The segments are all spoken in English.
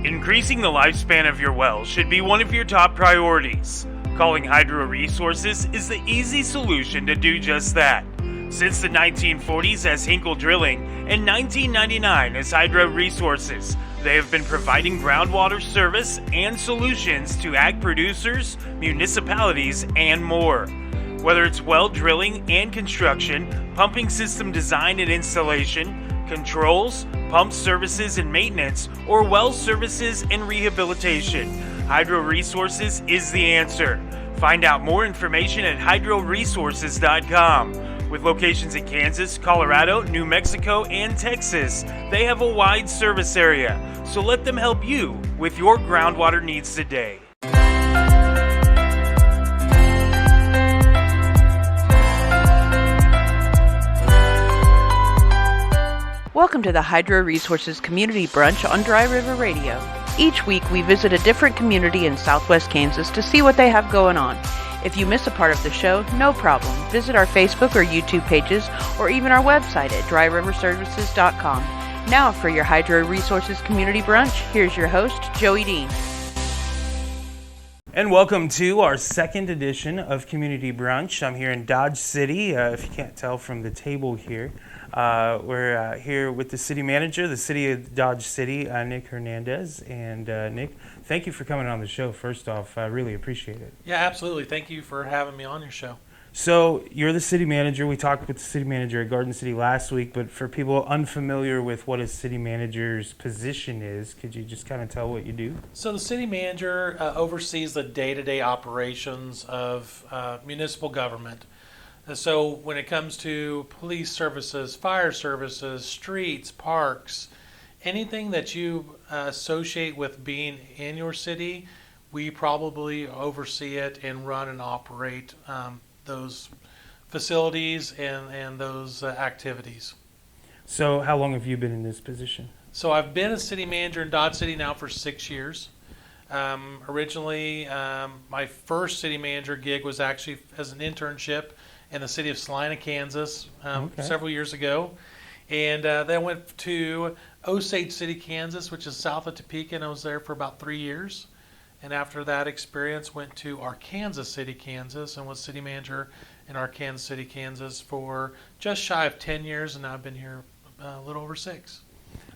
Increasing the lifespan of your well should be one of your top priorities. Calling Hydro Resources is the easy solution to do just that. Since the 1940s as Hinkle Drilling and 1999 as Hydro Resources, they have been providing groundwater service and solutions to ag producers, municipalities, and more. Whether it's well drilling and construction, pumping system design and installation, controls, pump services and maintenance, or well services and rehabilitation, Hydro Resources is the answer. Find out more information at hydroresources.com. With locations in Kansas, Colorado, New Mexico, and Texas, they have a wide service area, so let them help you with your groundwater needs today. Welcome to the Hydro Resources Community Brunch on Dry River Radio. Each week we visit a different community in southwest Kansas to see what they have going on. If you miss a part of the show, no problem. Visit our Facebook or YouTube pages or even our website at dryriverservices.com. Now for your Hydro Resources Community Brunch, here's your host, Joey Dean. And welcome to our second edition of Community Brunch. I'm here in Dodge City, if you can't tell from the table here. We're here with the city manager, the city of Dodge City, Nick Hernandez. And Nick, thank you for coming on the show. First off, I really appreciate it. Yeah, absolutely. Thank you for having me on your show. So you're the city manager. We talked with the city manager at Garden City last week, but for people unfamiliar with what a city manager's position is, could you just kind of tell what you do? So the city manager oversees the day-to-day operations of municipal government. So when it comes to police services, fire services, streets, parks, anything that you associate with being in your city, we probably oversee it and run and operate those facilities and those activities. So how long have you been in this position? So I've been a city manager in Dodge City now for 6 years. Originally, my first city manager gig was actually as an internship in the city of Salina, Kansas, several years ago. And then I went to Osage City, Kansas, which is south of Topeka, and I was there for about 3 years. And after that experience, went to Arkansas City, Kansas, and was city manager in Arkansas City, Kansas for just shy of 10 years, and now I've been here a little over 6.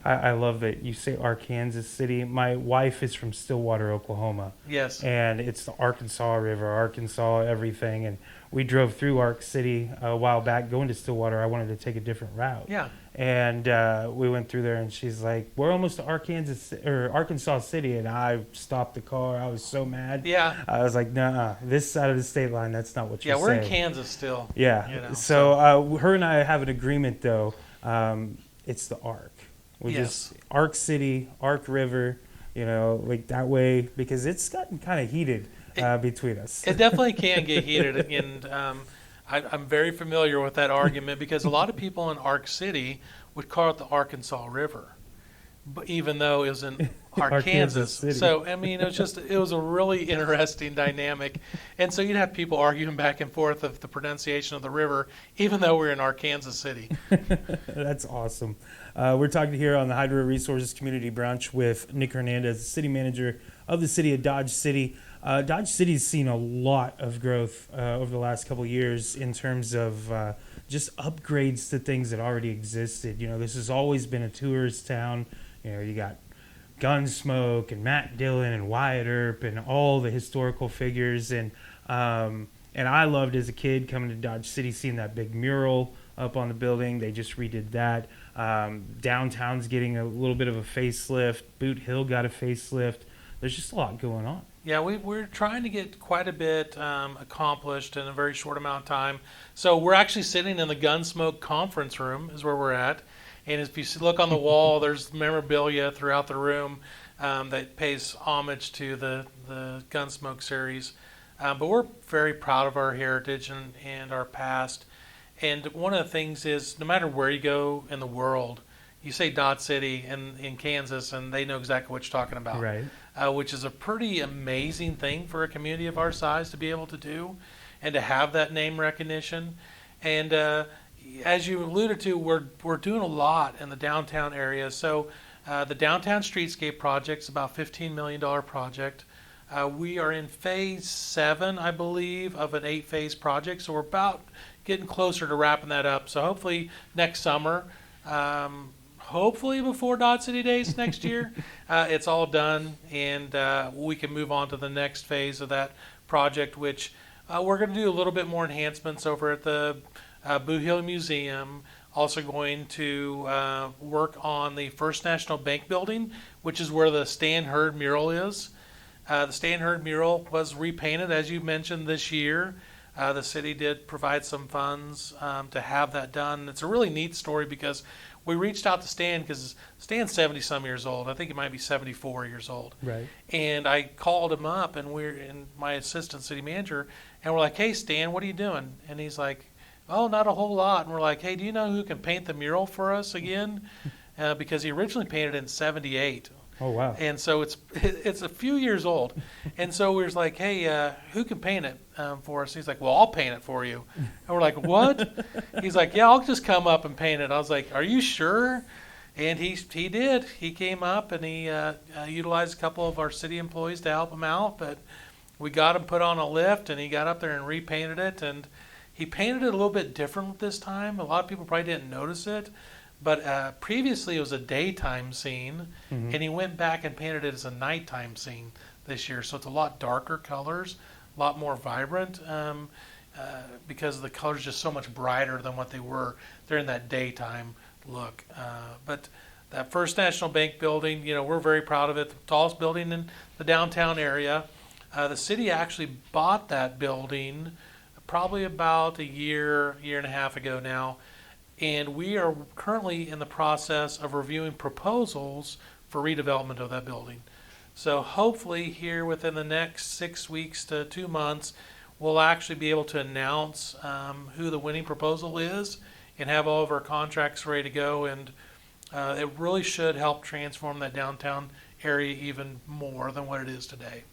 I love that you say Arkansas City. My wife is from Stillwater, Oklahoma. Yes. And it's the Arkansas River, Arkansas, everything. And we drove through Ark City a while back going to Stillwater. I wanted to take a different route. Yeah. And we went through there, and she's like, we're almost to Arkansas City. And I stopped the car. I was so mad. Yeah. I was like, nah, this side of the state line, that's not what you're saying. Yeah, we're in Kansas still. Yeah. You know, so her and I have an agreement, though. It's the Ark. We yes. just Ark City, Ark River, like that way, because it's gotten kind of heated between us. It definitely can get heated, and I'm very familiar with that argument because a lot of people in Ark City would call it the Arkansas River, but even though it was in Arkansas. So I mean, it was a really interesting dynamic, and so you'd have people arguing back and forth of the pronunciation of the river, even though we're in Arkansas City. That's awesome. We're talking here on the Hydro Resources Community Brunch with Nick Hernandez, the city manager of the city of Dodge City. Dodge City's seen a lot of growth over the last couple of years in terms of just upgrades to things that already existed. This has always been a tourist town. You got Gunsmoke and Matt Dillon and Wyatt Earp and all the historical figures. And I loved as a kid coming to Dodge City, seeing that big mural up on the building. They just redid that. Downtown's getting a little bit of a facelift. Boot Hill got a facelift. There's just a lot going on. Yeah, we're trying to get quite a bit accomplished in a very short amount of time. So we're actually sitting in the Gunsmoke conference room is where we're at. And if you look on the wall, there's memorabilia throughout the room that pays homage to the Gunsmoke series. But we're very proud of our heritage and our past. And one of the things is, no matter where you go in the world, you say Dodge City in Kansas, and they know exactly what you're talking about. Right. Which is a pretty amazing thing for a community of our size to be able to do, and to have that name recognition. And as you alluded to, we're doing a lot in the downtown area. So The downtown streetscape project is about $15 million project. We are in phase 7, I believe, of an 8-phase project, so we're about getting closer to wrapping that up. So hopefully next summer, hopefully before Dodge City Days next year, it's all done, and we can move on to the next phase of that project, which we're going to do a little bit more enhancements over at the Boo Hill Museum. Also going to work on the First National Bank building, which is where the Stan Hurd mural is. The Stan Hurd mural was repainted, as you mentioned, this year. The city did provide some funds to have that done. It's a really neat story because we reached out to Stan because Stan's 70-some years old. I think he might be 74 years old. Right. And I called him up, and my assistant city manager, and we're like, "Hey, Stan, what are you doing?" And he's like, "Oh, not a whole lot." And we're like, "Hey, do you know who can paint the mural for us again?" Because he originally painted in '78. Oh, wow. And so it's a few years old. And so we was like, "Hey, who can paint it for us?" He's like, "Well, I'll paint it for you." And we're like, "What?" He's like, "Yeah, I'll just come up and paint it." I was like, "Are you sure?" And he did. He came up and he utilized a couple of our city employees to help him out. But we got him put on a lift, and he got up there and repainted it. And he painted it a little bit different this time. A lot of people probably didn't notice it. But previously it was a daytime scene, and he went back and painted it as a nighttime scene this year. So it's a lot darker colors, a lot more vibrant, because the colors just so much brighter than what they were during that daytime look. But that First National Bank building, we're very proud of it. The tallest building in the downtown area. The city actually bought that building probably about a year and a half ago now. And we are currently in the process of reviewing proposals for redevelopment of that building. So hopefully here within the next 6 weeks to 2 months, we'll actually be able to announce who the winning proposal is and have all of our contracts ready to go. And it really should help transform that downtown area even more than what it is today.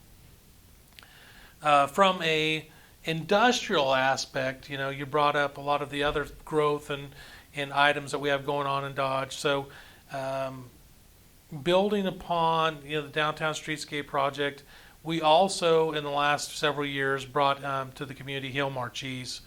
From a industrial aspect, you brought up a lot of the other growth and items that we have going on in Dodge. So building upon the downtown streetscape project, we also in the last several years brought to the community Hillmar cheese.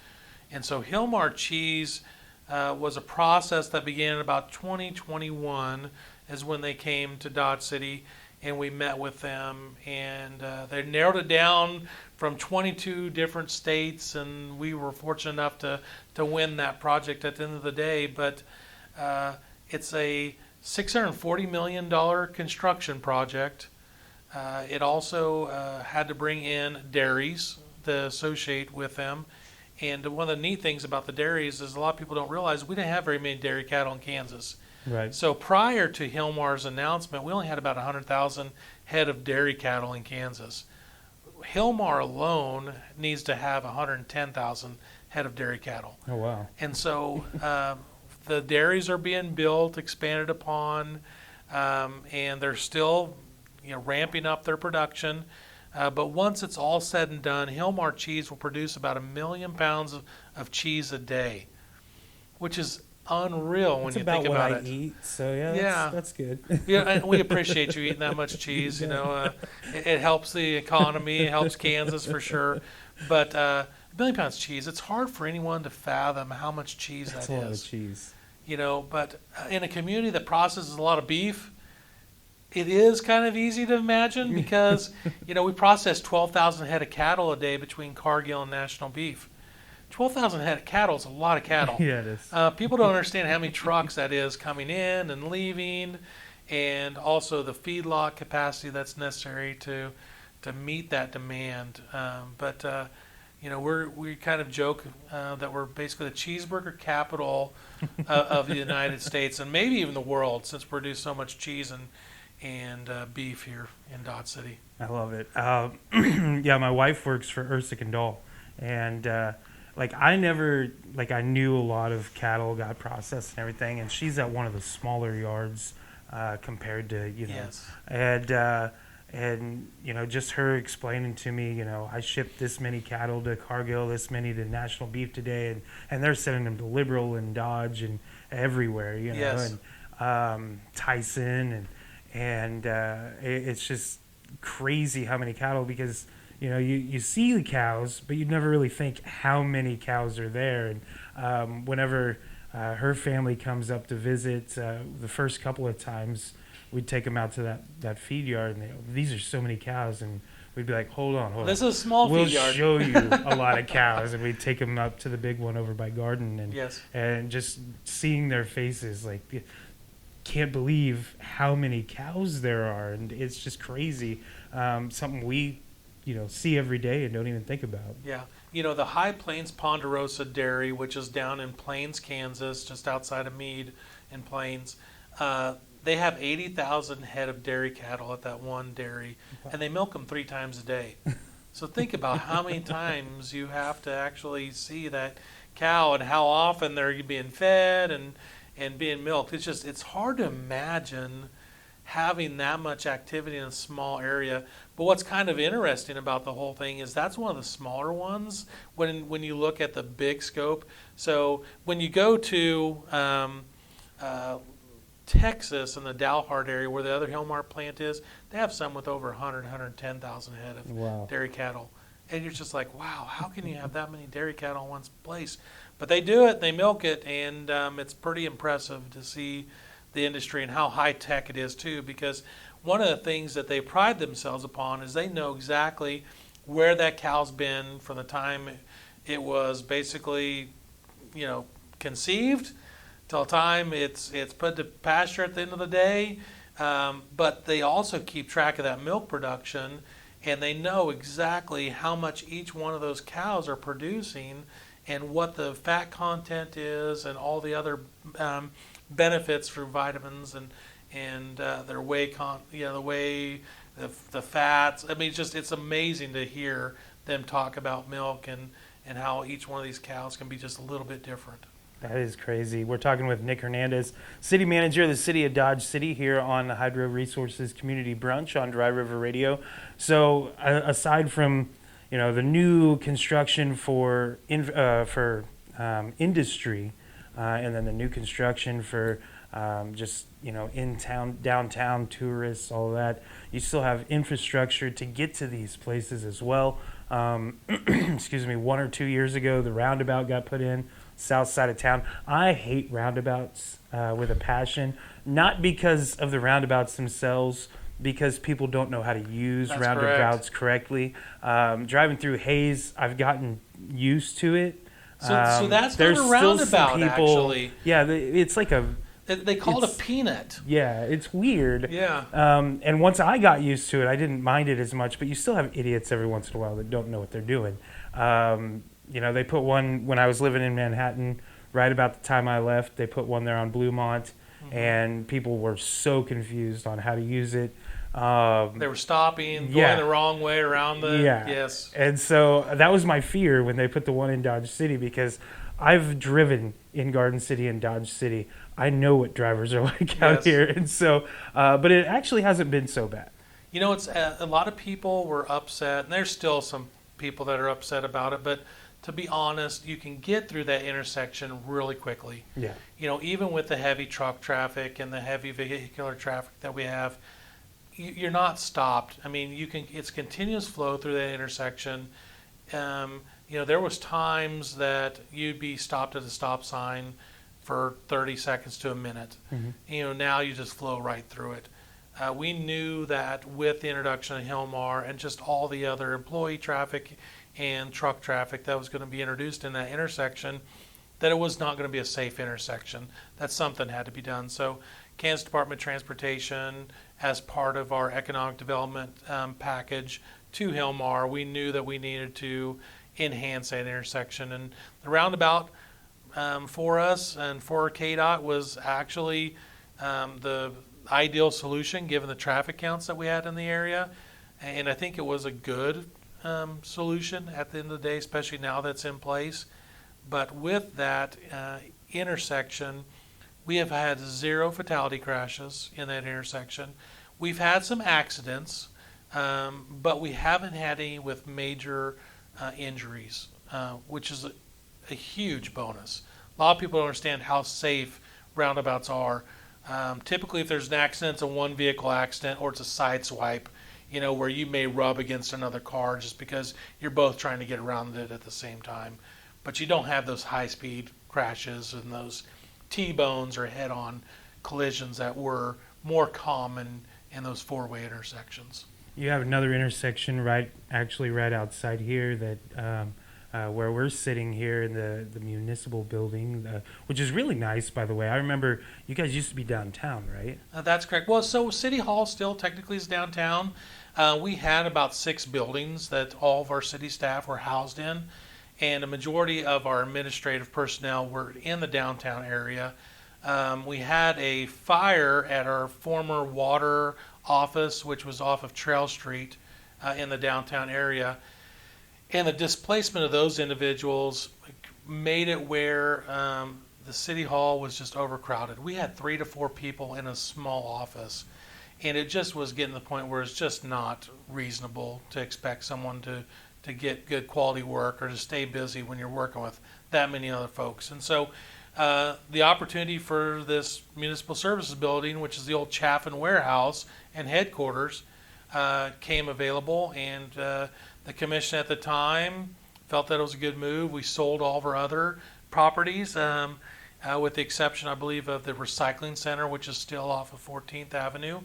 And so Hillmar cheese was a process that began in about 2021 is when they came to Dodge City, and we met with them, and they narrowed it down from 22 different states, and we were fortunate enough to win that project at the end of the day. But it's a $640 million construction project. It also had to bring in dairies to associate with them. And one of the neat things about the dairies is a lot of people don't realize we didn't have very many dairy cattle in Kansas. Right. So prior to Hillmar's announcement, we only had about 100,000 head of dairy cattle in Kansas. Hillmar alone needs to have 110,000 head of dairy cattle. Oh, wow. And so the dairies are being built, expanded upon, and they're still ramping up their production. But once it's all said and done, Hillmar cheese will produce about 1 million pounds of cheese a day, which is unreal when you think about it. That's about what I eat, so yeah, that's good. Yeah, and we appreciate you eating that much cheese. It helps the economy, it helps Kansas for sure. But 1 million pounds of cheese, it's hard for anyone to fathom how much cheese That's that a lot is. of cheese. But in a community that processes a lot of beef, it is kind of easy to imagine because, we process 12,000 head of cattle a day between Cargill and National Beef. 12,000 head of cattle is a lot of cattle. Yeah, it is. People don't understand how many trucks that is coming in and leaving, and also the feedlot capacity that's necessary to meet that demand. We kind of joke that we're basically the cheeseburger capital of the United States and maybe even the world, since we produce so much cheese and beef here in Dodge City. I love it. Yeah, my wife works for Ersic and Dahl, and I knew a lot of cattle got processed and everything, and she's at one of the smaller yards compared to Yes. and just her explaining to me, I shipped this many cattle to Cargill, this many to National Beef today, and they're sending them to Liberal and Dodge and everywhere, Yes. and Tyson, and it's just crazy how many cattle, because you see the cows, but you never really think how many cows are there. And whenever her family comes up to visit, the first couple of times we'd take them out to that feed yard, and these are so many cows, and we'd be like, hold on. This is a small we'll feed yard. show you a lot of cows, and we'd take them up to the big one over by Garden, and Yes. and just seeing their faces, like, can't believe how many cows there are, and it's just crazy. Something we see every day and don't even think about. Yeah. The High Plains Ponderosa Dairy, which is down in Plains, Kansas, just outside of Meade in Plains, they have 80,000 head of dairy cattle at that one dairy, and they milk them 3 times a day. So think about how many times you have to actually see that cow and how often they're being fed and being milked. It's hard to imagine having that much activity in a small area. But what's kind of interesting about the whole thing is that's one of the smaller ones when you look at the big scope. So when you go to Texas and the Dalhart area where the other Hillmar plant is, they have some with over 110,000 head of dairy cattle. And you're just like, wow, how can you have that many dairy cattle in one place? But they do it, they milk it, and it's pretty impressive to see the industry and how high tech it is too, because one of the things that they pride themselves upon is they know exactly where that cow's been from the time it was basically, conceived till the time it's put to pasture at the end of the day. But they also keep track of that milk production, and they know exactly how much each one of those cows are producing and what the fat content is and all the other benefits for vitamins and their whey the whey, the fats. I mean, it's amazing to hear them talk about milk and how each one of these cows can be just a little bit different. That is crazy. We're talking with Nick Hernandez, City Manager of the City of Dodge City, here on the Hydro Resources Community Brunch on Dry River Radio. So aside from the new construction for industry, and then the new construction for just in town, downtown tourists, all that, you still have infrastructure to get to these places as well. Excuse me, 1 or 2 years ago, the roundabout got put in south side of town. I hate roundabouts with a passion, not because of the roundabouts themselves, because people don't know how to use roundabouts correctly. Driving through Hayes, I've gotten used to it. So that's not a roundabout, actually. Yeah, it's like they call it a peanut. Yeah, it's weird. Yeah. And once I got used to it, I didn't mind it as much, but you still have idiots every once in a while that don't know what they're doing. They put one when I was living in Manhattan, right about the time I left, they put one there on Bluemont, and people were so confused on how to use it. They were stopping, going the wrong way around the... Yes. And so that was my fear when they put the one in Dodge City, because I've driven in Garden City and Dodge City. I know what drivers are like out here. And so, but it actually hasn't been so bad. It's a lot of people were upset, and there's still some people that are upset about it, but to be honest, you can get through that intersection really quickly. Yeah. Even with the heavy truck traffic and the heavy vehicular traffic that we have, you're not stopped. I mean, it's continuous flow through that intersection. There was times that you'd be stopped at a stop sign for 30 seconds to a minute. Mm-hmm. Now you just flow right through it. We knew that with the introduction of Hillmar and just all the other employee traffic and truck traffic that was going to be introduced in that intersection, that it was not going to be a safe intersection, that something had to be done. So Kansas Department of Transportation, as part of our economic development package to Hillmar, we knew that we needed to enhance that intersection. And the roundabout for us and for KDOT was actually the ideal solution given the traffic counts that we had in the area. And I think it was a good solution at the end of the day, especially now that's in place. But with that intersection, we have had 0 fatality crashes in that intersection. We've had some accidents, but we haven't had any with major injuries, which is a huge bonus. A lot of people don't understand how safe roundabouts are. Typically, if there's an accident, it's a one vehicle accident or it's a side swipe, where you may rub against another car just because you're both trying to get around it at the same time. But you don't have those high speed crashes and those T-bones or head on collisions that were more common in those four-way intersections. You have another intersection right outside here that where we're sitting here in the municipal building, which is really nice, by the way. I remember you guys used to be downtown, right? That's correct. Well, so City Hall still technically is downtown. We had about 6 buildings that all of our city staff were housed in, and a majority of our administrative personnel were in the downtown area. We had a fire at our former water office, which was off of Trail Street in the downtown area. And the displacement of those individuals made it where the city hall was just overcrowded. We had 3 to 4 people in a small office, and it just was getting to the point where it's just not reasonable to expect someone to get good quality work or to stay busy when you're working with that many other folks. And so the opportunity for this municipal services building, which is the old Chaffin warehouse and headquarters, came available, and the commission at the time felt that it was a good move. We sold all of our other properties, with the exception, I believe, of the recycling center, which is still off of 14th Avenue.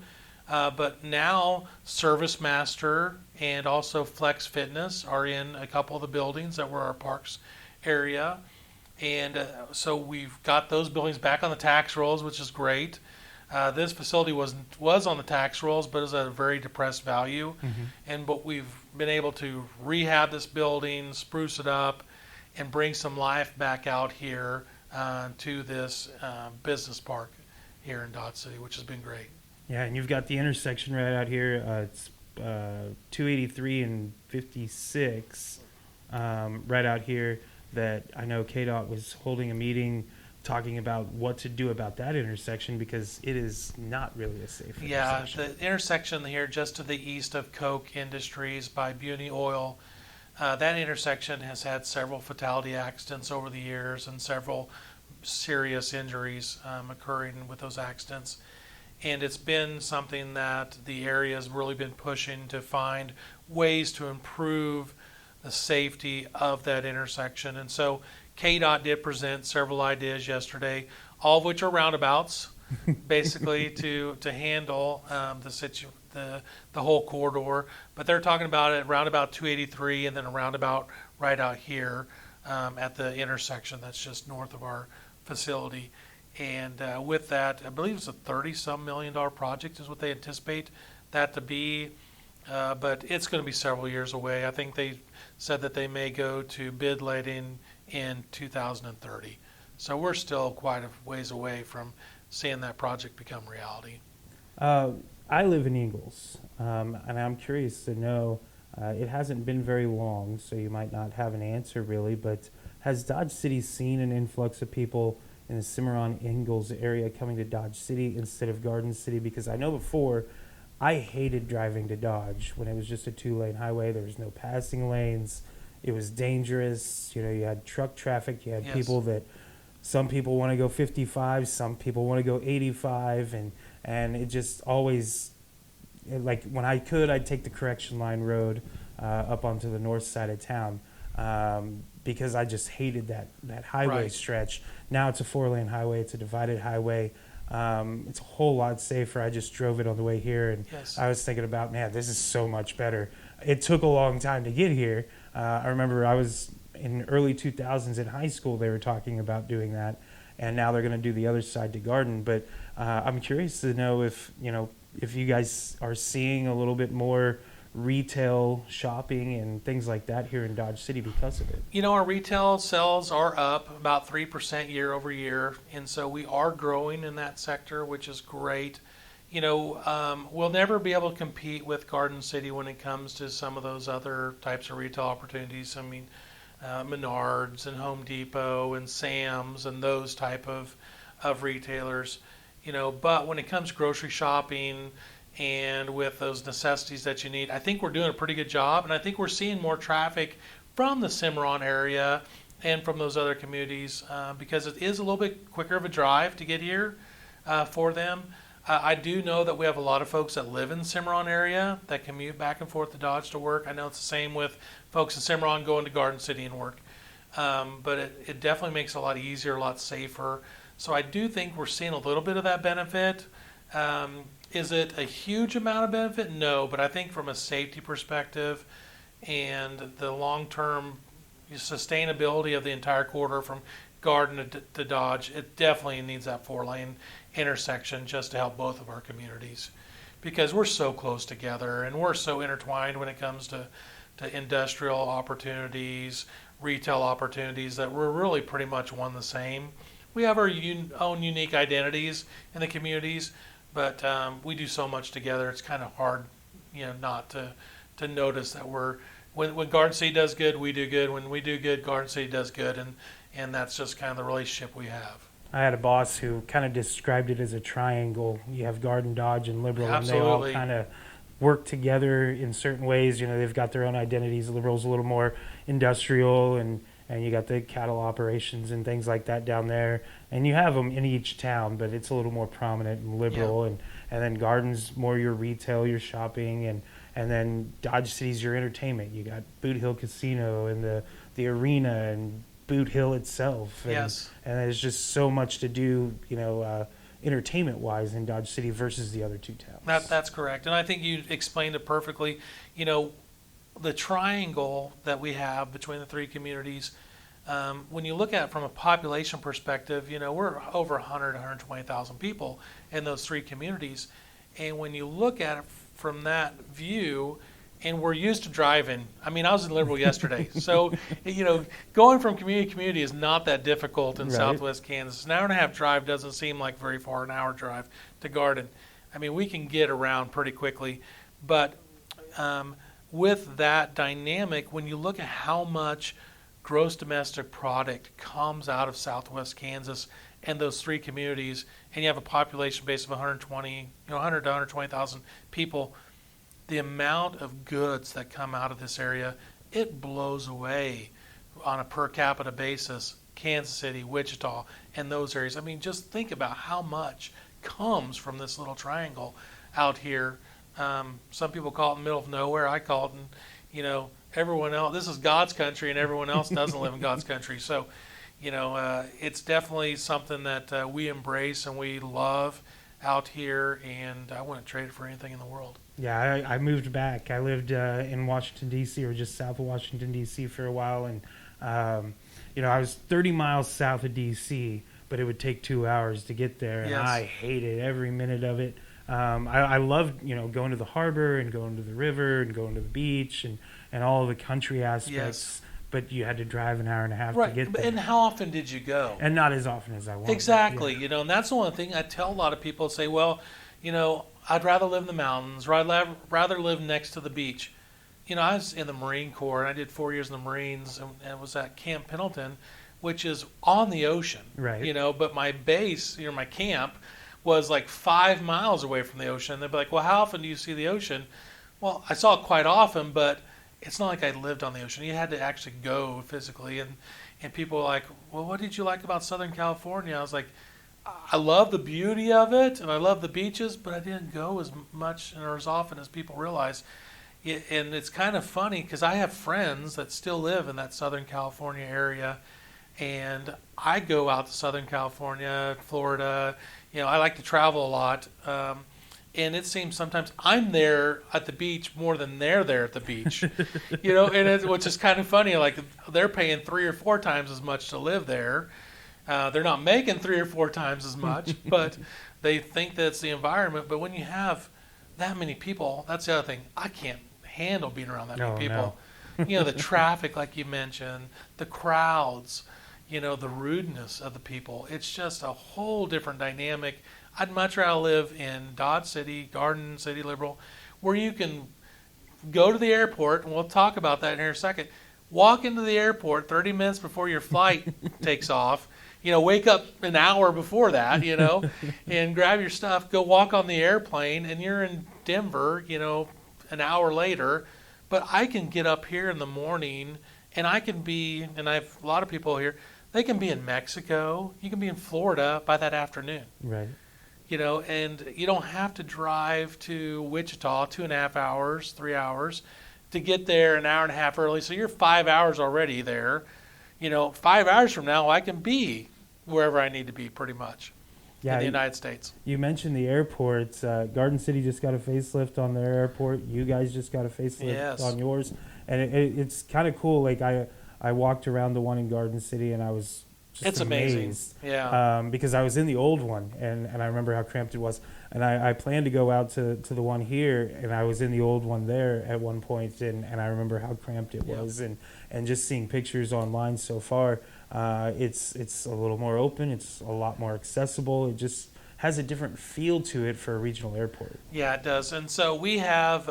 But now Service Master and also Flex Fitness are in a couple of the buildings that were our parks area. And so we've got those buildings back on the tax rolls, which is great. This facility was on the tax rolls, but is at a very depressed value. Mm-hmm. But we've been able to rehab this building, spruce it up, and bring some life back out here to this business park here in Dodge City, which has been great. Yeah, and you've got the intersection right out here. It's 283 and 56 right out here that I know KDOT was holding a meeting talking about what to do about that intersection because it is not really a safe intersection. The intersection here just to the east of Koch Industries by Beauty Oil, that intersection has had several fatality accidents over the years and several serious injuries occurring with those accidents. And it's been something that the area has really been pushing to find ways to improve the safety of that intersection. And so KDOT did present several ideas yesterday, all of which are roundabouts, basically to handle the whole corridor. But they're talking about it roundabout 283 and then a roundabout right out here at the intersection that's just north of our facility. And with that, I believe it's a $30-some million project is what they anticipate that to be. But it's going to be several years away. I think they said that they may go to bid letting in 2030. So we're still quite a ways away from seeing that project become reality. I live in Ingalls, and I'm curious to know, it hasn't been very long, so you might not have an answer really, but has Dodge City seen an influx of people in the Cimarron-Ingalls area coming to Dodge City instead of Garden City? Because I know before, I hated driving to Dodge when it was just a 2-lane highway. There was no passing lanes. It was dangerous. You had truck traffic. You had people that, some people want to go 55, some people want to go 85, and it just always, like when I could, I'd take the Correction Line Road up onto the north side of town because I just hated that highway stretch. Now it's a 4-lane highway. It's a divided highway. It's a whole lot safer. I just drove it on the way here, and I was thinking about, man, this is so much better. It took a long time to get here. I remember I was in early 2000s in high school. They were talking about doing that, and now they're going to do the other side to Garden. But I'm curious to know if you guys are seeing a little bit more retail shopping and things like that here in Dodge City because of it. Our retail sales are up about 3% year over year, and so we are growing in that sector, which is great. We'll never be able to compete with Garden City when it comes to some of those other types of retail opportunities. I mean, Menards and Home Depot and Sam's and those type of retailers. But when it comes to grocery shopping and with those necessities that you need, I think we're doing a pretty good job, and I think we're seeing more traffic from the Cimarron area and from those other communities because it is a little bit quicker of a drive to get here. for them. I do know that we have a lot of folks that live in the Cimarron area that commute back and forth to Dodge to work. I know it's the same with folks in Cimarron going to Garden City and work. But it definitely makes it a lot easier, a lot safer. So I do think we're seeing a little bit of that benefit. Is it a huge amount of benefit? No, but I think from a safety perspective and the long-term sustainability of the entire corridor from Garden to Dodge, it definitely needs that 4-lane intersection just to help both of our communities, because we're so close together and we're so intertwined when it comes to industrial opportunities, retail opportunities, that we're really pretty much one the same. We have our own unique identities in the communities, but we do so much together. It's kind of hard, not to notice that when Garden City does good, we do good. When we do good, Garden City does good, and that's just kind of the relationship we have. I had a boss who kind of described it as a triangle. You have Garden, Dodge, and Liberal, Absolutely. and they all kind of work together in certain ways. They've got their own identities. Liberal's a little more industrial, and you got the cattle operations and things like that down there. And you have them in each town, but it's a little more prominent and Liberal. Yeah. And then Garden's more your retail, your shopping, and then Dodge City's your entertainment. You got Boot Hill Casino and the arena and Boot Hill itself. And, Yes. And there's just so much to do, entertainment-wise in Dodge City versus the other two towns. That's correct. And I think you explained it perfectly. The triangle that we have between the three communities, when you look at it from a population perspective, we're over 100, 120,000 people in those three communities. And when you look at it from that view, and we're used to driving. I mean, I was in Liberal yesterday. So, going from community to community is not that difficult in Right. Southwest Kansas. An hour-and-a-half drive doesn't seem like very far, an hour drive to Garden. I mean, we can get around pretty quickly. But with that dynamic, when you look at how much gross domestic product comes out of Southwest Kansas and those three communities, and you have a population base of 100 to 120,000 people, the amount of goods that come out of this area, it blows away on a per capita basis. Kansas City, Wichita, and those areas. I mean, just think about how much comes from this little triangle out here. Some people call it the middle of nowhere. I call it, everyone else, this is God's country and everyone else doesn't live in God's country. So, it's definitely something that we embrace and we love out here, and I wouldn't trade it for anything in the world. Yeah, I moved back. I lived in Washington, D.C., or just south of Washington, D.C. for a while. And, I was 30 miles south of D.C., but it would take 2 hours to get there. And Yes. I hated every minute of it. I loved, going to the harbor and going to the river and going to the beach and all of the country aspects. Yes. But you had to drive an hour and a half Right. to get there. And how often did you go? And not as often as I wanted. Exactly. Yeah. And that's the one thing I tell a lot of people, say, well, I'd rather live in the mountains, or I'd rather live next to the beach. I was in the Marine Corps, and I did 4 years in the Marines, and was at Camp Pendleton, which is on the ocean. Right. But my base, my camp, was like 5 miles away from the ocean. They'd be like, well, how often do you see the ocean? Well, I saw it quite often, but it's not like I lived on the ocean. You had to actually go physically, and people were like, well, what did you like about Southern California? I was like, I love the beauty of it, and I love the beaches, but I didn't go as much or as often as people realize. And it's kind of funny because I have friends that still live in that Southern California area, and I go out to Southern California, Florida. I like to travel a lot, and it seems sometimes I'm there at the beach more than they're there at the beach. Which is kind of funny. Like, they're paying 3 or 4 times as much to live there. They're not making 3 or 4 times as much, but they think that it's the environment. But when you have that many people, that's the other thing. I can't handle being around that many people. No. The traffic, like you mentioned, the crowds, the rudeness of the people. It's just a whole different dynamic. I'd much rather live in Dodge City, Garden City, Liberal, where you can go to the airport, and we'll talk about that in here in a second. Walk into the airport 30 minutes before your flight takes off. Wake up an hour before that, and grab your stuff, go walk on the airplane, and you're in Denver, an hour later. But I can get up here in the morning, and I can be, and I have a lot of people here, they can be in Mexico, you can be in Florida by that afternoon. Right. and you don't have to drive to Wichita 2.5 hours, 3 hours to get there an hour and a half early. So you're 5 hours already there. 5 hours from now, I can be wherever I need to be pretty much in the United States. You mentioned the airports. Garden City just got a facelift on their airport. You guys just got a facelift on yours. And it's kind of cool. Like I walked around the one in Garden City and I was just amazed. Amazing. Because I was in the old one and I remember how cramped it was. And I planned to go out to the one here, and I was in the old one there at one point, and I remember how cramped it was. And just seeing pictures online so far, it's a little more open. It's a lot more accessible. It just has a different feel to it for a regional airport. Yeah, it does. And so we have,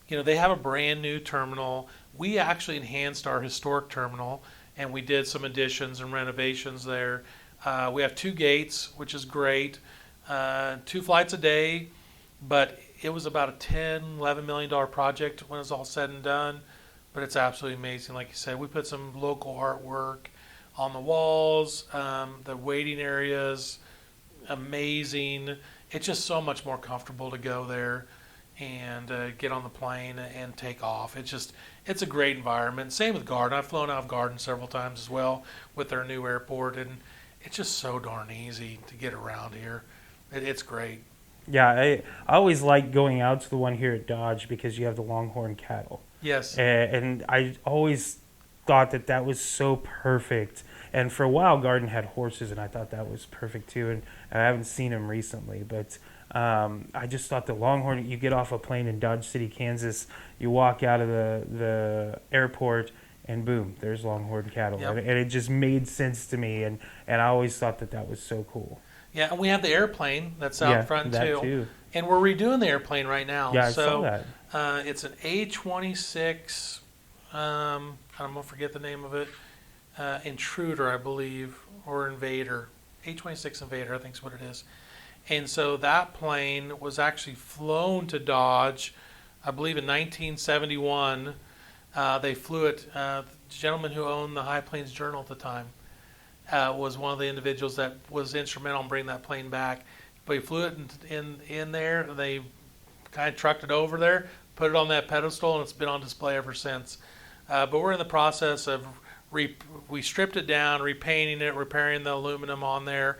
they have a brand new terminal. We actually enhanced our historic terminal, and we did some additions and renovations there. We have 2 gates, which is great. 2 flights a day, but it was about a $11 million project when it was all said and done. But it's absolutely amazing. Like you said, we put some local artwork on the walls, the waiting areas, amazing. It's just so much more comfortable to go there and get on the plane and take off. It's a great environment. Same with Garden. I've flown out of Garden several times as well with their new airport, and it's just so darn easy to get around here. It's great. Yeah, I always like going out to the one here at Dodge because you have the Longhorn cattle. Yes. And I always thought that was so perfect. And for a while, Garden had horses, and I thought that was perfect too. And I haven't seen them recently, but I just thought the Longhorn, you get off a plane in Dodge City, Kansas, you walk out of the airport, and boom, there's Longhorn cattle. Yep. And it just made sense to me, and I always thought that was so cool. Yeah, and we have the airplane that's out front too. And we're redoing the airplane right now. Yeah, I saw that. It's an A26, I'm going to forget the name of it, Intruder, I believe, or Invader. A26 Invader, I think is what it is. And so that plane was actually flown to Dodge, I believe in 1971. They flew it, the gentleman who owned the High Plains Journal at the time was one of the individuals that was instrumental in bringing that plane back. But he flew it in there. They kind of trucked it over there, put it on that pedestal, and it's been on display ever since. But we're in the process of we stripped it down, repainting it, repairing the aluminum on there.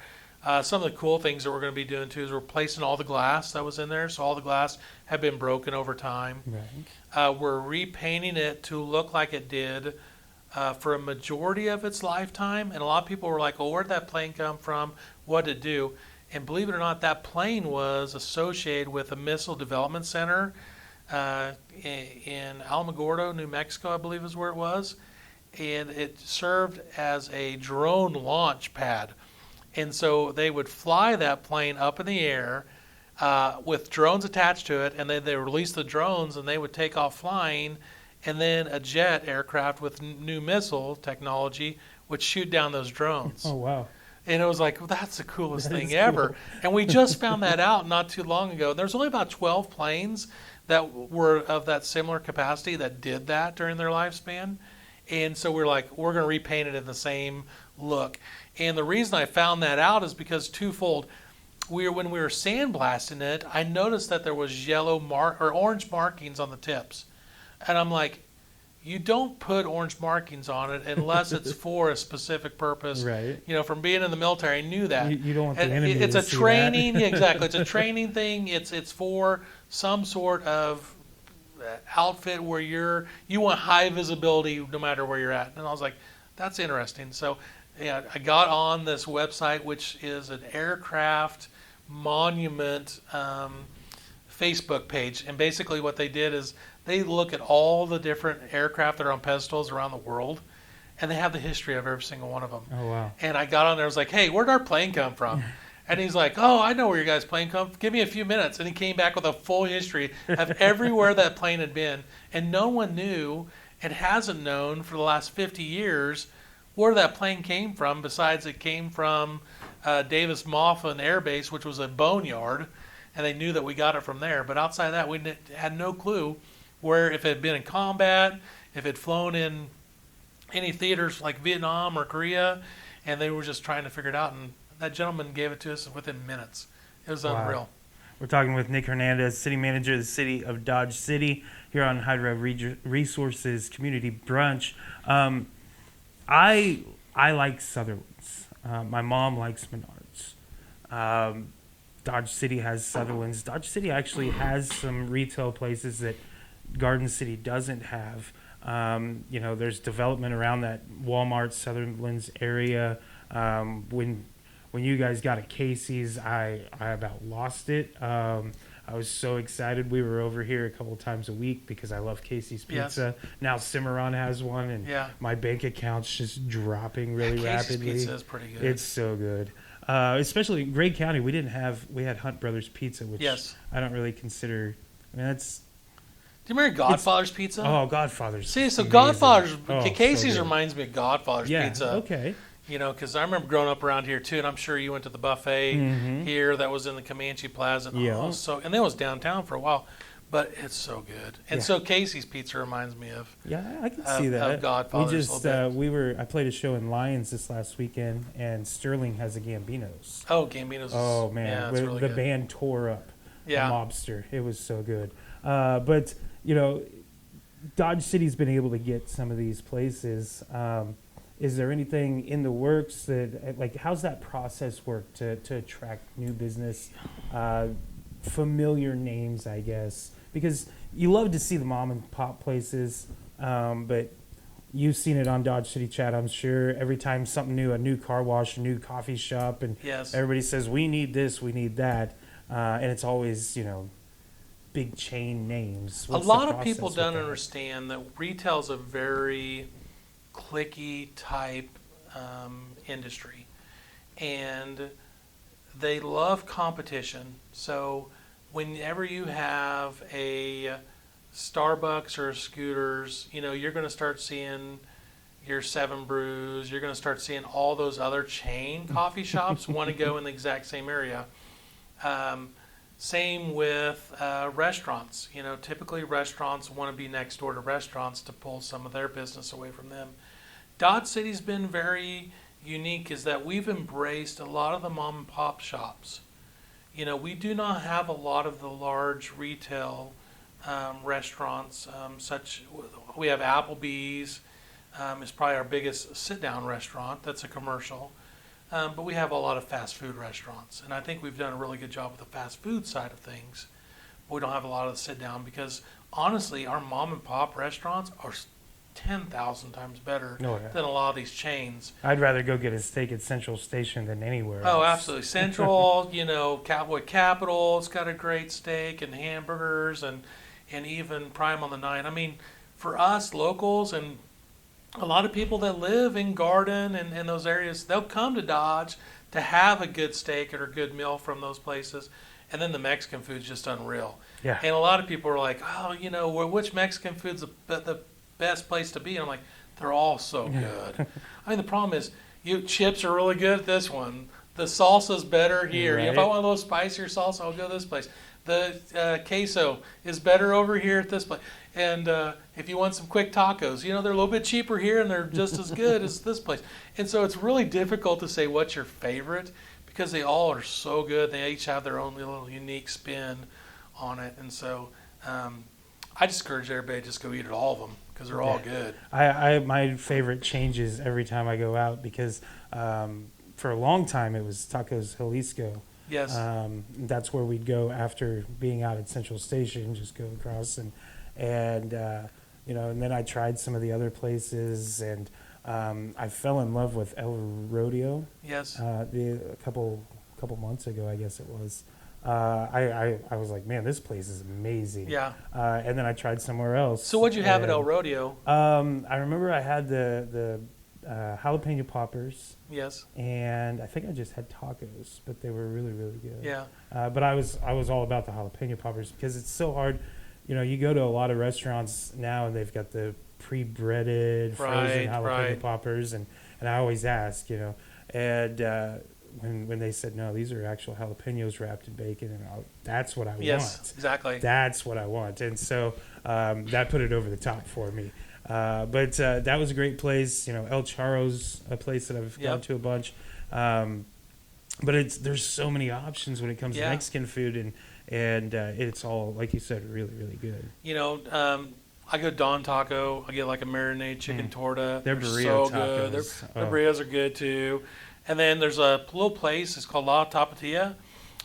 Some of the cool things that we're going to be doing too is we're replacing all the glass that was in there. So all the glass had been broken over time. Right. We're repainting it to look like it did for a majority of its lifetime. And a lot of people were like, "Oh, where'd that plane come from? What did it do?" And believe it or not, that plane was associated with a missile development center in Alamogordo, New Mexico, I believe is where it was. And it served as a drone launch pad. And so they would fly that plane up in the air with drones attached to it, and then they release the drones, and they would take off flying, and then a jet aircraft with new missile technology would shoot down those drones. Oh, wow. And it was like, well, that's the coolest thing ever. Cool. And we just found that out not too long ago. There's only about 12 planes that were of that similar capacity that did that during their lifespan. And so we're like, we're going to repaint it in the same look. And the reason I found that out is because twofold. When we were sandblasting it, I noticed that there was orange markings on the tips. And I'm like, you don't put orange markings on it unless it's for a specific purpose. Right. From being in the military, I knew that. You don't want the enemy It's to a see training, that. exactly. It's a training thing. It's for some sort of outfit where you want high visibility no matter where you're at. And I was like, that's interesting. So yeah, I got on this website, which is an aircraft monument Facebook page. And basically what they did is they look at all the different aircraft that are on pedestals around the world, and they have the history of every single one of them. Oh, wow. And I got on there, I was like, hey, where'd our plane come from? And he's like, oh, I know where your guys' plane come from. Give me a few minutes. And he came back with a full history of everywhere that plane had been. And no one knew and hasn't known for the last 50 years where that plane came from, besides it came from Davis-Monthan Air Base, which was a boneyard, and they knew that we got it from there. But outside of that, we had no clue where, if it had been in combat, if it had flown in any theaters like Vietnam or Korea, and they were just trying to figure it out. And that gentleman gave it to us within minutes. It was Wow. unreal. We're talking with Nick Hernandez, City Manager of the City of Dodge City, here on Hydro Resources Community Brunch. I like Sutherland's. My mom likes Menards. Dodge City has Sutherland's. Dodge City actually has some retail places that Garden City doesn't have. There's development around that Walmart, Sutherland's area. When you guys got a Casey's, I about lost it. I was so excited. We were over here a couple of times a week because I love Casey's Pizza. Yes. Now Cimarron has one, and my bank account's just dropping really rapidly. Casey's Pizza is pretty good. It's so good. Especially in Gray County, we had Hunt Brothers Pizza, which I don't really consider. I mean, that's. Do you remember Godfather's Pizza? Oh, Godfather's. See, so amazing. Godfather's, Oh, Casey's so good. reminds me of Godfather's Pizza. Okay. Because I remember growing up around here too, and I'm sure you went to the buffet here that was in the Comanche Plaza. And and that was downtown for a while, but it's so good. And so Casey's Pizza reminds me of I can see that. Of Godfather's. I played a show in Lyons this last weekend, and Sterling has a Gambino's. Oh, Gambino's. Oh man, yeah, it's really the good. band tore up. Yeah. A Mobster. It was so good. But Dodge City's been able to get some of these places. Is there anything in the works that, how's that process work to attract new business, familiar names, I guess? Because you love to see the mom and pop places, but you've seen it on Dodge City Chat, I'm sure. Every time something new, a new car wash, a new coffee shop, and everybody says, we need this, we need that. And it's always, big chain names. A lot of people don't understand that retail's a very cliquey type industry, and they love competition. So whenever you have a Starbucks or Scooters, you're going to start seeing your Seven Brews. You're going to start seeing all those other chain coffee shops want to go in the exact same area. Same with restaurants. Typically restaurants want to be next door to restaurants to pull some of their business away from them. Dodge City's been very unique is that we've embraced a lot of the mom and pop shops. We do not have a lot of the large retail restaurants. We have Applebee's is probably our biggest sit-down restaurant. That's a commercial. But we have a lot of fast food restaurants, and I think we've done a really good job with the fast food side of things. But we don't have a lot of the sit-down because, honestly, our mom and pop restaurants are 10,000 times better than a lot of these chains. I'd rather go get a steak at Central Station than anywhere else. Oh, absolutely. Central, Cowboy Capital, it's got a great steak and hamburgers and even Prime on the Nine. I mean, for us locals and a lot of people that live in Garden and those areas, they'll come to Dodge to have a good steak or a good meal from those places. And then the Mexican food's just unreal. Yeah. And a lot of people are like, which Mexican food's the best place to be? And I'm like, they're all so good. I mean, the problem is, chips are really good at this one. The salsa's better here. Right. If I want a little spicier salsa, I'll go to this place. The queso is better over here at this place. And if you want some quick tacos, they're a little bit cheaper here and they're just as good as this place. And so it's really difficult to say what's your favorite because they all are so good. They each have their own little unique spin on it. And so I just encourage everybody to just go eat at all of them because they're all good. My favorite changes every time I go out because for a long time it was Tacos Jalisco. Yes. That's where we'd go after being out at Central Station, just go across and then I tried some of the other places and I fell in love with El Rodeo. Yes. A couple months ago, I guess it was. I was like, man, this place is amazing. Yeah. And then I tried somewhere else. So what'd you have at El Rodeo? I remember I had the jalapeno poppers. Yes. And I think I just had tacos, but they were really, really good. Yeah. But I was all about the jalapeno poppers because it's so hard. You go to a lot of restaurants now and they've got the pre-breaded frozen jalapeno poppers, and I always ask, and when they said no, these are actual jalapenos wrapped in bacon, and that's what I want. Yes, exactly. That's what I want, and so that put it over the top for me. But that was a great place. El Charro's a place that I've gone to a bunch. but there's so many options when it comes to Mexican food, and it's all, like you said, really, really good. You know, I go Don Taco. I get like a marinated chicken torta. Their burrito tacos. Good. Their burritos are good too. And then there's a little place. It's called La Tapatía,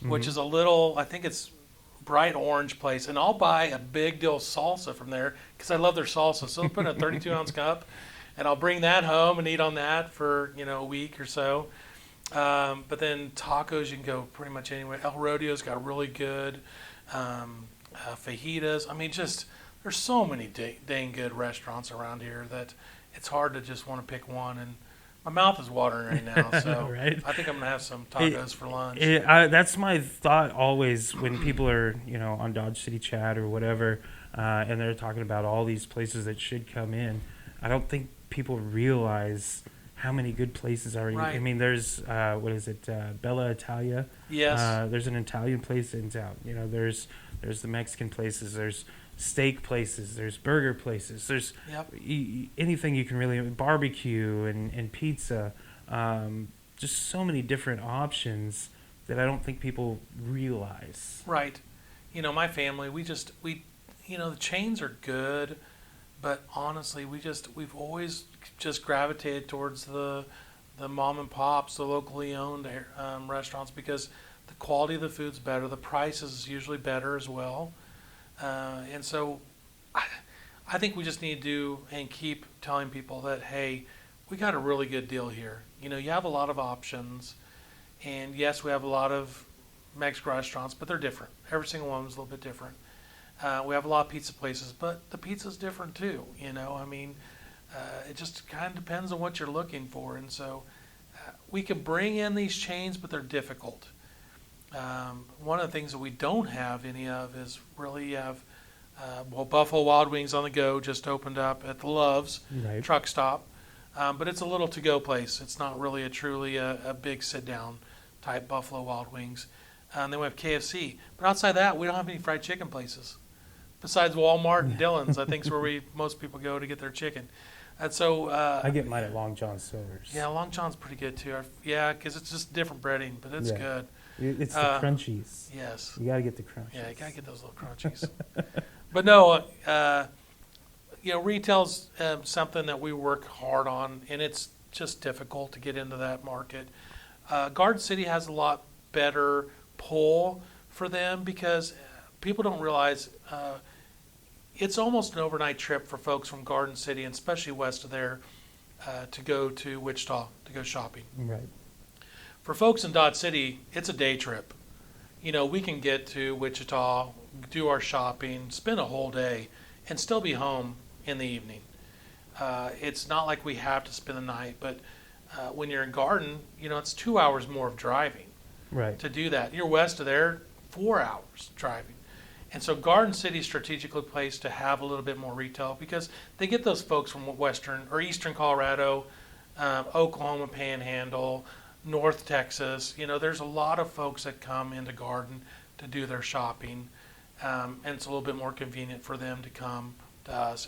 which is a little, I think it's bright orange place. And I'll buy a big deal of salsa from there because I love their salsa. So I'll put in a 32-ounce cup, and I'll bring that home and eat on that for, a week or so. But then tacos, you can go pretty much anywhere. El Rodeo's got really good fajitas. I mean, just there's so many dang good restaurants around here that it's hard to just want to pick one. And my mouth is watering right now, so right? I think I'm going to have some tacos for lunch. That's my thought always when people are, on Dodge City Chat or whatever, and they're talking about all these places that should come in. I don't think people realize how many good places are. Right. I mean, there's Bella Italia. Yes. There's an Italian place in town. There's the Mexican places. There's steak places. There's burger places. There's anything you can really barbecue and pizza. Just so many different options that I don't think people realize. Right. My family, the chains are good. But honestly, we've always just gravitated towards the mom and pops, the locally owned restaurants, because the quality of the food's better, the price is usually better as well, and so I think we just need to do and keep telling people that, hey, we got a really good deal here. You have a lot of options, and yes, we have a lot of Mexican restaurants, but they're different. Every single one is a little bit different. We have a lot of pizza places, but the pizza's different too. It just kind of depends on what you're looking for. And so we can bring in these chains, but they're difficult. One of the things that we don't have any of is really have, Buffalo Wild Wings on the go just opened up at the Love's truck stop. But it's a little to-go place. It's not really truly a big sit-down type Buffalo Wild Wings. And then we have KFC. But outside that, we don't have any fried chicken places. Besides Walmart and Dillon's, I think is where most people go to get their chicken. And so I get mine at Long John Silver's. Yeah, Long John's pretty good too. Because it's just different breading, but it's good. It's the crunchies. Yes. You got to get the crunchies. Yeah, you got to get those little crunchies. But no, retail's something that we work hard on, and it's just difficult to get into that market. Garden City has a lot better pull for them because people don't realize it's almost an overnight trip for folks from Garden City, and especially west of there, to go to Wichita to go shopping. Right. For folks in Dodge City, it's a day trip. We can get to Wichita, do our shopping, spend a whole day, and still be home in the evening. It's not like we have to spend the night, but when you're in Garden, it's 2 hours more of driving to do that. You're west of there, 4 hours driving. And so Garden City is strategically placed to have a little bit more retail because they get those folks from western or eastern Colorado, Oklahoma Panhandle, North Texas. There's a lot of folks that come into Garden to do their shopping, and it's a little bit more convenient for them to come to us.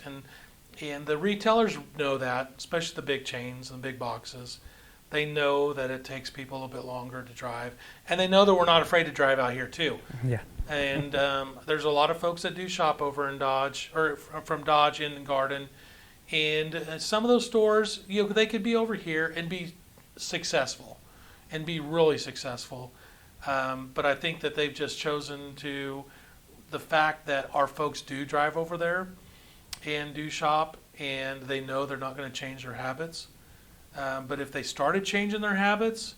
And the retailers know that, especially the big chains and the big boxes. They know that it takes people a little bit longer to drive, and they know that we're not afraid to drive out here too. Yeah. And there's a lot of folks that do shop over in Dodge or from Dodge in Garden, and some of those stores, they could be over here and be successful, and be really successful. But I think that they've just chosen to the fact that our folks do drive over there and do shop, and they know they're not going to change their habits. But if they started changing their habits,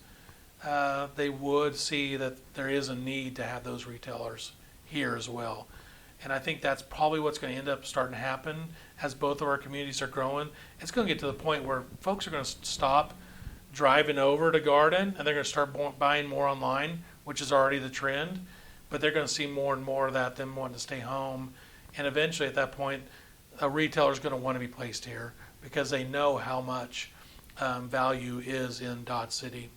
they would see that there is a need to have those retailers here as well. And I think that's probably what's going to end up starting to happen as both of our communities are growing. It's going to get to the point where folks are going to stop driving over to Garden, and they're going to start buying more online, which is already the trend. But they're going to see more and more of that, them wanting to stay home. And eventually at that point, a retailer is going to want to be placed here because they know how much value is in Dodge City.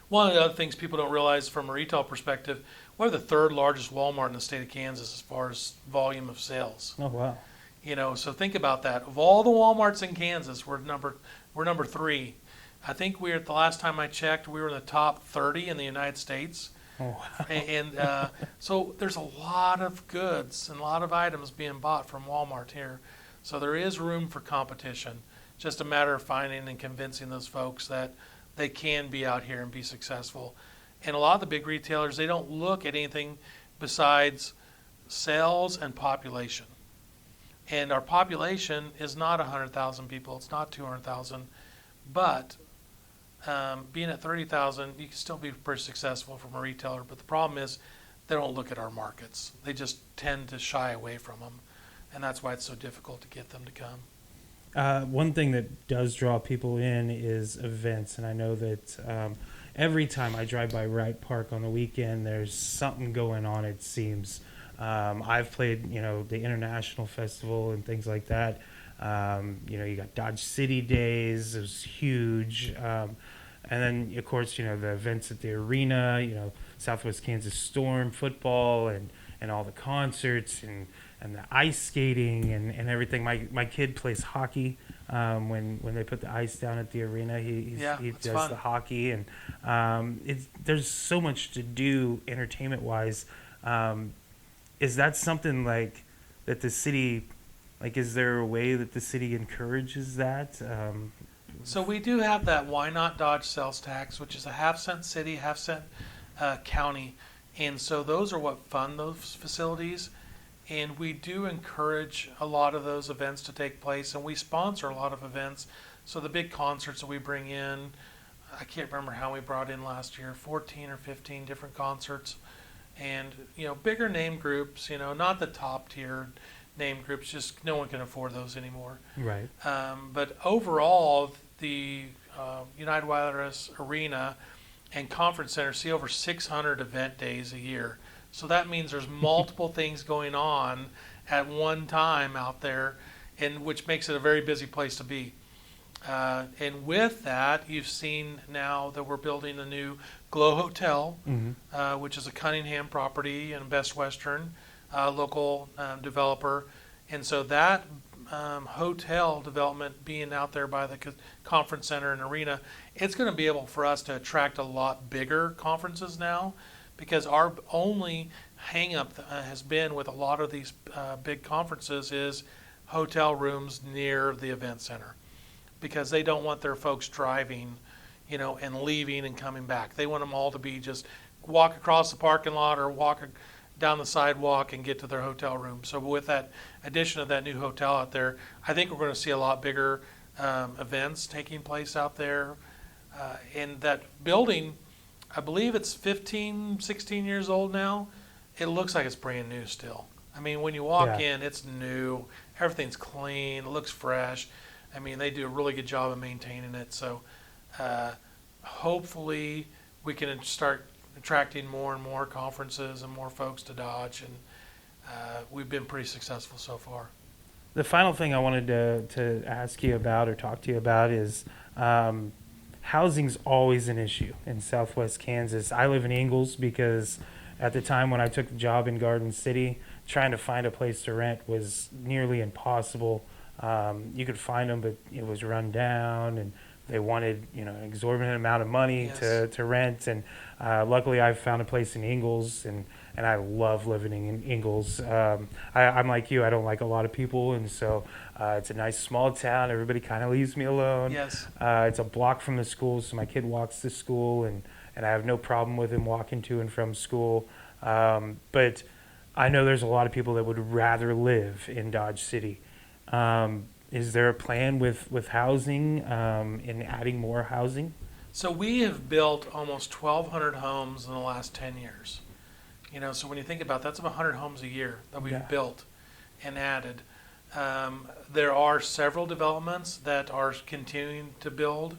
One of the other things people don't realize from a retail perspective, we're the third largest Walmart in the state of Kansas as far as volume of sales. Oh, wow. So think about that. Of all the Walmarts in Kansas, we're number 3. I think the last time I checked, we were in the top 30 in the United States. Oh, wow. And so there's a lot of goods and a lot of items being bought from Walmart here. So there is room for competition. Just a matter of finding and convincing those folks that they can be out here and be successful. And a lot of the big retailers, they don't look at anything besides sales and population. And our population is not 100,000 people. It's not 200,000. But being at 30,000, you can still be pretty successful from a retailer. But the problem is they don't look at our markets. They just tend to shy away from them. And that's why it's so difficult to get them to come. One thing that does draw people in is events. And I know that every time I drive by Wright Park on the weekend, there's something going on, it seems. I've played, the International Festival and things like that. You got Dodge City Days. It was huge. And then, of course, the events at the arena, Southwest Kansas Storm football and all the concerts and the ice skating and everything. My kid plays hockey. When they put the ice down at the arena, he does fun. The hockey. And there's so much to do entertainment-wise. Is that something like that the city, is there a way that the city encourages that? So we do have that Why Not Dodge sales tax, which is a half-cent city, half-cent county. And so those are what fund those facilities. And we do encourage a lot of those events to take place. And we sponsor a lot of events. So the big concerts that we bring in, I can't remember how we brought in last year, 14 or 15 different concerts. And, bigger name groups, not the top tier name groups, just no one can afford those anymore. Right. But overall, the United Wireless Arena and Conference Center see over 600 event days a year. So that means there's multiple things going on at one time out there, and which makes it a very busy place to be. And with that, you've seen now that we're building a new Glow Hotel, which is a Cunningham property and Best Western local developer. And so that hotel development being out there by the conference center and arena, it's going to be able for us to attract a lot bigger conferences now, because our only hang-up has been with a lot of these big conferences is hotel rooms near the event center, because they don't want their folks driving, and leaving and coming back. They want them all to be just walk across the parking lot or walk down the sidewalk and get to their hotel room. So with that addition of that new hotel out there, I think we're going to see a lot bigger events taking place out there. And that building, I believe it's 15, 16 years old now. It looks like it's brand new still. I mean, when you walk in, it's new. Everything's clean. It looks fresh. I mean, they do a really good job of maintaining it. So hopefully we can start attracting more and more conferences and more folks to Dodge. And we've been pretty successful so far. The final thing I wanted to ask you about or talk to you about is housing's always an issue in Southwest Kansas. I live in Ingalls because at the time when I took the job in Garden City, trying to find a place to rent was nearly impossible. You could find them, but it was run down, and they wanted an exorbitant amount of money to rent. And luckily, I found a place in Ingalls, and I love living in Ingalls. I'm like you; I don't like a lot of people, and so it's a nice small town. Everybody kind of leaves me alone. Yes. It's a block from the school, so my kid walks to school, and I have no problem with him walking to and from school. But I know there's a lot of people that would rather live in Dodge City. Is there a plan with housing in adding more housing? So we have built almost 1,200 homes in the last 10 years. So when you think about it, that's about 100 homes a year that we've built and added. There are several developments that are continuing to build.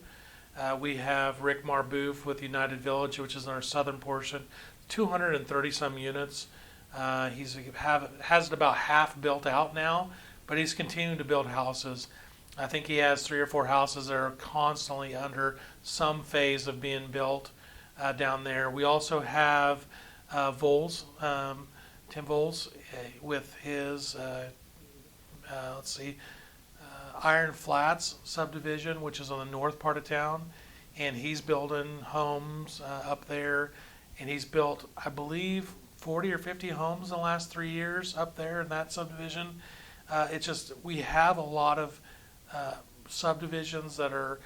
We have Rick Marboof with United Village, which is in our southern portion, 230 some units. Has it about half built out now, but he's continuing to build houses. I think he has 3 or 4 houses that are constantly under some phase of being built down there. We also have Voles, Tim Voles, with his, Iron Flats subdivision, which is on the north part of town. and he's building homes up there, and he's built, I believe, 40 or 50 homes in the last 3 years up there in that subdivision. It's just, we have a lot of subdivisions that are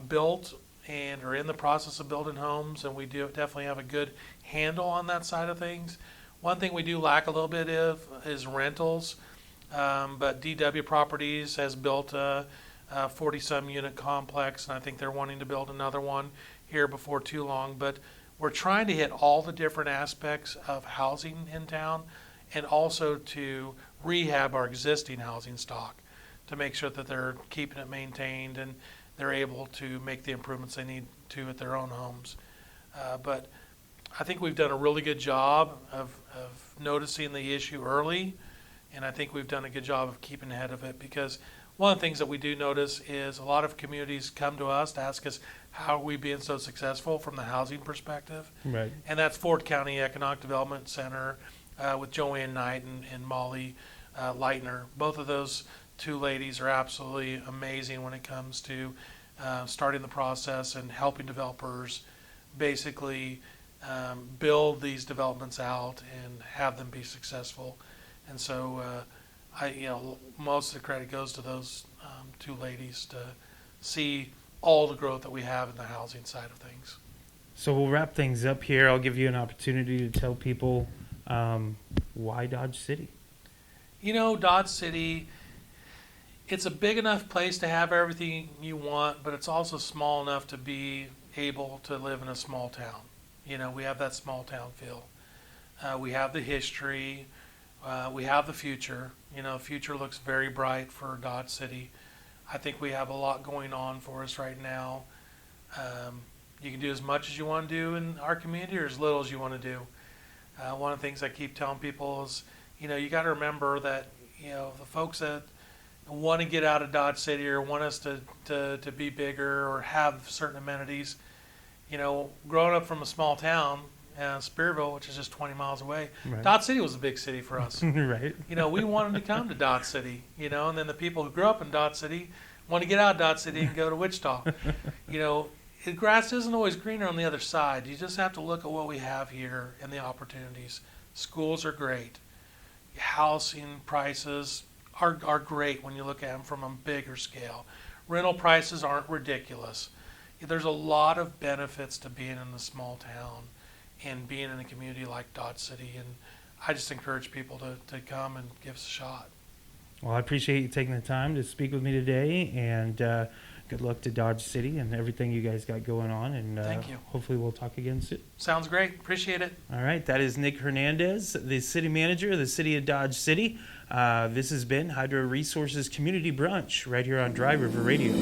built and are in the process of building homes, and we do definitely have a good handle on that side of things. One thing we do lack a little bit of is rentals, but DW Properties has built a 40-some unit complex, and I think they're wanting to build another one here before too long. But we're trying to hit all the different aspects of housing in town, and also to rehab our existing housing stock to make sure that they're keeping it maintained and they're able to make the improvements they need to at their own homes. But I think we've done a really good job of noticing the issue early, and I think we've done a good job of keeping ahead of it, because one of the things that we do notice is a lot of communities come to us to ask us how are we being so successful from the housing perspective. Right. And that's Fort County Economic Development Center with Joanne Knight and Molly Leitner. Both of those two ladies are absolutely amazing when it comes to starting the process and helping developers basically build these developments out and have them be successful. And so most of the credit goes to those two ladies to see all the growth that we have in the housing side of things. So we'll wrap things up here. I'll give you an opportunity to tell people why Dodge City. Dodge City, it's a big enough place to have everything you want, but it's also small enough to be able to live in a small town. We have that small town feel. We have the history. We have the future. The future looks very bright for Dodge City. I think we have a lot going on for us right now. You can do as much as you want to do in our community or as little as you want to do. One of the things I keep telling people is, you got to remember that, the folks that want to get out of Dodge City or want us to be bigger or have certain amenities, growing up from a small town, Spearville, which is just 20 miles away, Right. Dodge City was a big city for us. Right. We wanted to come to Dodge City, and then the people who grew up in Dodge City want to get out of Dodge City and go to Wichita. The grass isn't always greener on the other side. You just have to look at what we have here and the opportunities. Schools are great. Housing prices are great when you look at them from a bigger scale. Rental prices aren't ridiculous. There's a lot of benefits to being in a small town and being in a community like Dodge City, and I just encourage people to come and give us a shot. Well, I appreciate you taking the time to speak with me today, and good luck to Dodge City and everything you guys got going on, and Thank you. Hopefully we'll talk again soon. Sounds great. Appreciate it. All right, that is Nick Hernandez, the city manager of the city of Dodge City. This has been Hydro Resources Community Brunch right here on Dry River Radio.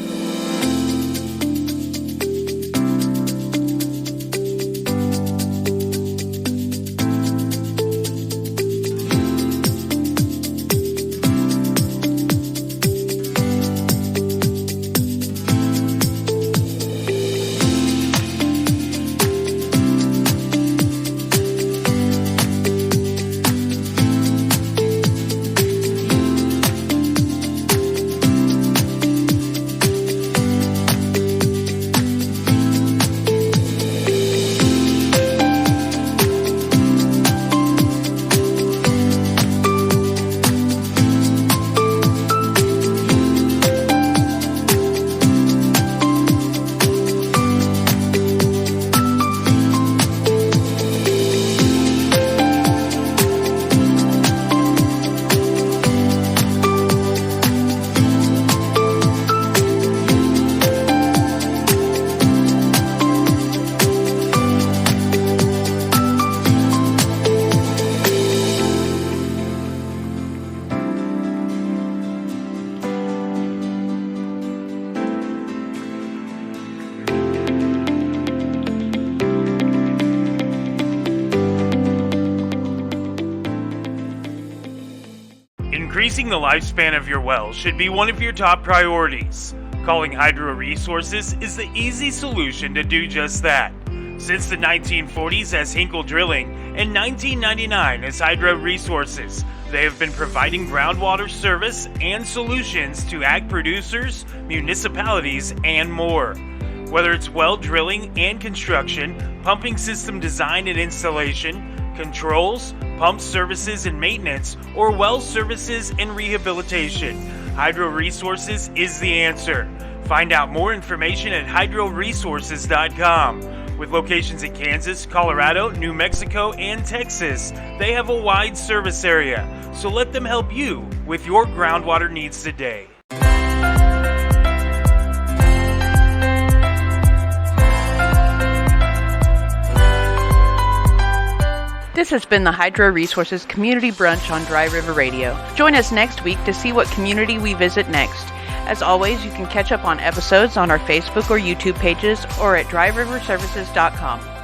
Increasing the lifespan of your well should be one of your top priorities. Calling Hydro Resources is the easy solution to do just that. Since the 1940s as Hinkle Drilling and 1999 as Hydro Resources, they have been providing groundwater service and solutions to ag producers, municipalities, and more. Whether it's well drilling and construction, pumping system design and installation, controls, pump services and maintenance, or well services and rehabilitation, Hydro Resources is the answer. Find out more information at hydroresources.com. With locations in Kansas, Colorado, New Mexico, and Texas, they have a wide service area. So let them help you with your groundwater needs today. This has been the Hydro Resources Community Brunch on Dry River Radio. Join us next week to see what community we visit next. As always, you can catch up on episodes on our Facebook or YouTube pages or at dryriverservices.com.